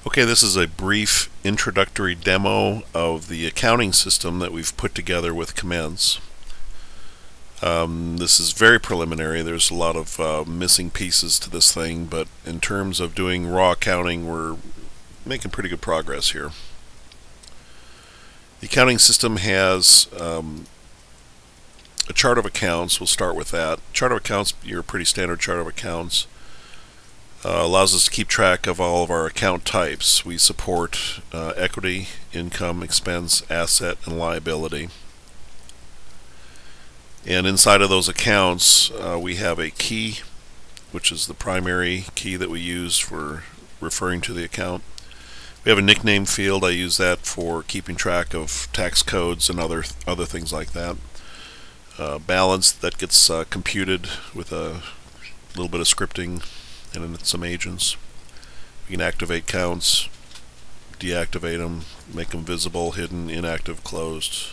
Okay, this is a brief introductory demo of the accounting system that we've put together with Commence. This is very preliminary. There's a lot of missing pieces to this thing, but in terms of doing raw accounting, we're making pretty good progress here. The accounting system has a chart of accounts. We'll start with that. Chart of accounts, your pretty standard chart of accounts. Allows us to keep track of all of our account types. We support equity, income, expense, asset, and liability. And inside of those accounts, we have a key, which is the primary key that we use for referring to the account. We have a nickname field. I use that for keeping track of tax codes and other things like that. Balance that gets computed with a little bit of scripting and some agents. We can activate counts, deactivate them, make them visible, hidden, inactive, closed.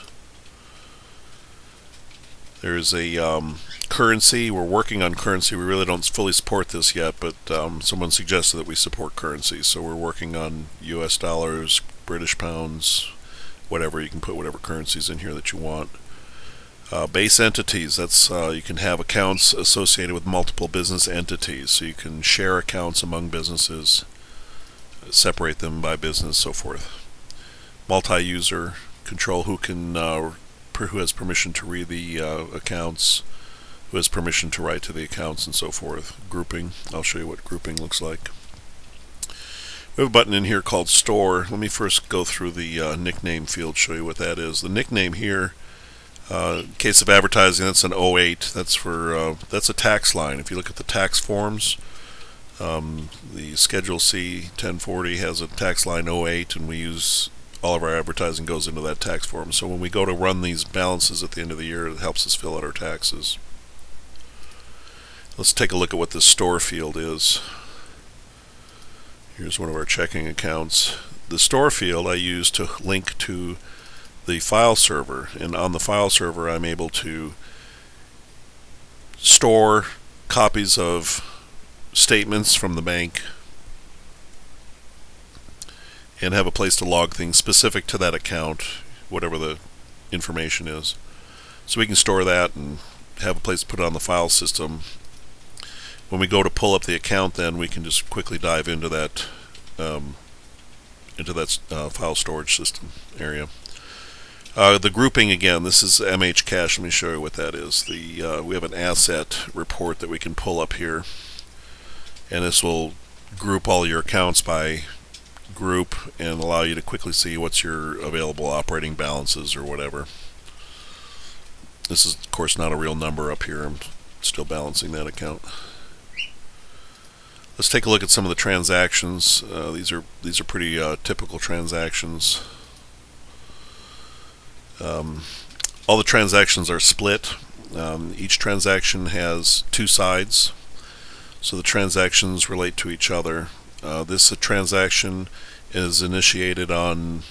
There's a currency. We're working on currency. We really don't fully support this yet, but someone suggested that we support currency. So we're working on US dollars, British pounds, whatever. You can put whatever currencies in here that you want. Base entities, that's you can have accounts associated with multiple business entities, so you can share accounts among businesses, separate them by business, so forth. Multi-user, control who has permission to read the accounts, who has permission to write to the accounts, and so forth. Grouping, I'll show you what grouping looks like. We have a button in here called Store. Let me first go through the nickname field, show you what that is. The nickname here, in case of advertising, that's an 08. That's for that's a tax line. If you look at the tax forms, the Schedule C 1040 has a tax line 08, and we use all of our advertising goes into that tax form. So when we go to run these balances at the end of the year, it helps us fill out our taxes. Let's take a look at what this store field is. Here's one of our checking accounts. The store field I use to link to the file server, and on the file server I'm able to store copies of statements from the bank and have a place to log things specific to that account, whatever the information is. So we can store that and have a place to put it on the file system. When we go to pull up the account, then we can just quickly dive into that file storage system area. The grouping, again, this is MH Cash. Let me show you what that is. We have an asset report that we can pull up here, and this will group all your accounts by group and allow you to quickly see what's your available operating balances or whatever. This is, of course, not a real number up here. I'm still balancing that account. Let's take a look at some of the transactions. These are pretty typical transactions. All the transactions are split. Each transaction has two sides, so the transactions relate to each other. This transaction is initiated on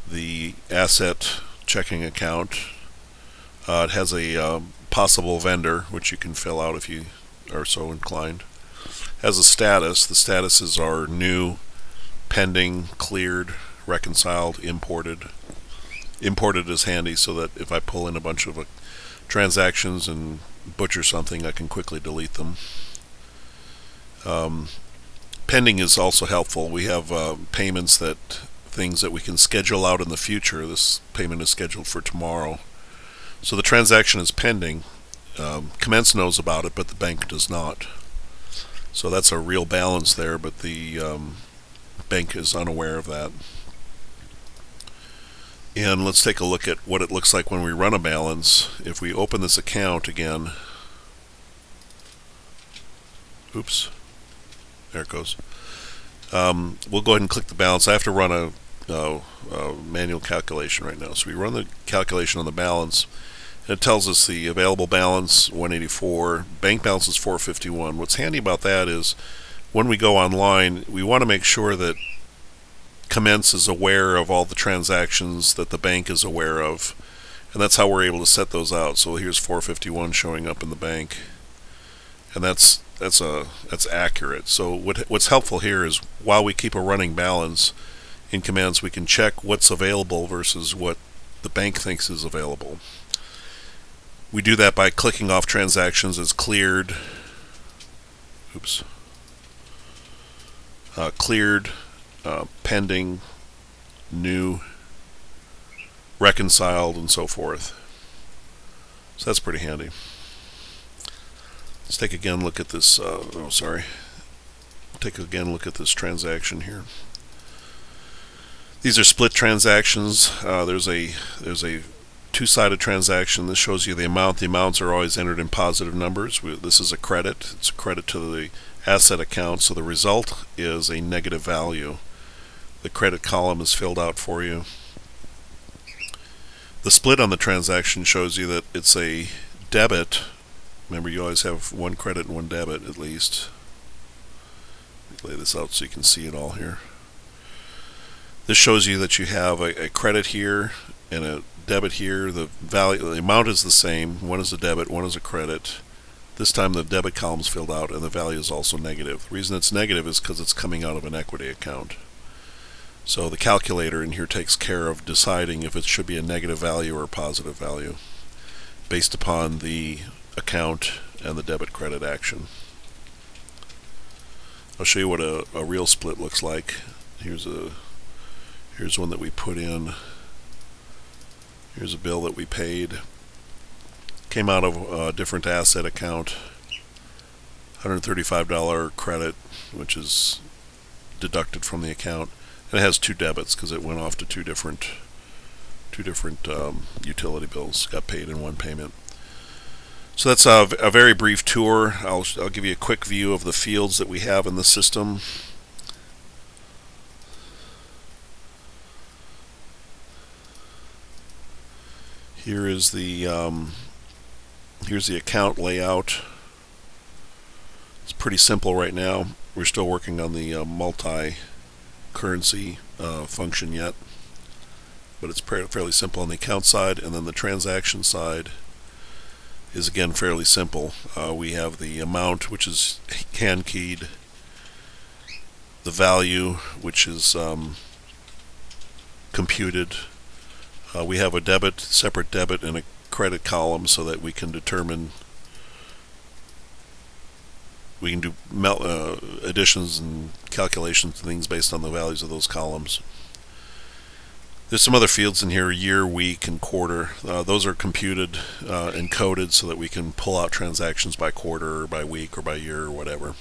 the asset checking account. It has a possible vendor, which you can fill out if you are so inclined. Has a status. The statuses are new, pending, cleared, reconciled, imported. Imported is handy so that if I pull in a bunch of transactions and butcher something, I can quickly delete them. Pending is also helpful. We have things that we can schedule out in the future. This payment is scheduled for tomorrow. So the transaction is pending. Commence knows about it, but the bank does not. So that's a real balance there, but the bank is unaware of that. And let's take a look at what it looks like when we run a balance. If we open this account again, oops, there it goes. We'll go ahead and click the balance. I have to run a manual calculation right now. So we run the calculation on the balance, and it tells us the available balance 184, bank balance is 451. What's handy about that is when we go online, we want to make sure that Commence is aware of all the transactions that the bank is aware of, and that's how we're able to set those out. So here's 451 showing up in the bank, and that's that's accurate. So what's helpful here is while we keep a running balance in commands, we can check what's available versus what the bank thinks is available. We do that by clicking off transactions as cleared. Oops. Cleared, pending, new, reconciled, and so forth. So that's pretty handy. Let's take again look at this. Take again look at this transaction here. These are split transactions. There's a two-sided transaction. This shows you the amount. The amounts are always entered in positive numbers. This is a credit. It's a credit to the asset account, so the result is a negative value. The credit column is filled out for you. The split on the transaction shows you that it's a debit. Remember, you always have one credit and one debit at least. Let me lay this out so you can see it all here. This shows you that you have a credit here and a debit here. The amount is the same. One is a debit, one is a credit. This time the debit column is filled out and the value is also negative. The reason it's negative is because it's coming out of an equity account. So the calculator in here takes care of deciding if it should be a negative value or a positive value based upon the account and the debit credit action. I'll show you what a real split looks like. Here's one that we put in. Here's a bill that we paid. Came out of a different asset account. $135 credit, which is deducted from the account. And it has two debits because it went off to two different utility bills. Got paid in one payment. So that's a very brief tour. I'll give you a quick view of the fields that we have in the system. Here is here's the account layout. It's pretty simple right now. We're still working on the multi-currency function yet, but it's fairly simple on the account side, and then the transaction side is again fairly simple. We have the amount, which is hand keyed, the value, which is computed. We have a separate debit and a credit column so that we can determine, we can do additions and calculations and things based on the values of those columns. There's some other fields in here, year, week, and quarter. Those are computed and coded so that we can pull out transactions by quarter or by week or by year or whatever.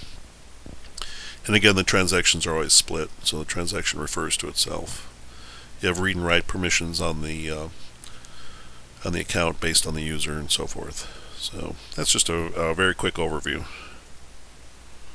And again, the transactions are always split, so the transaction refers to itself. You have read and write permissions on the account based on the user and so forth. So that's just a very quick overview.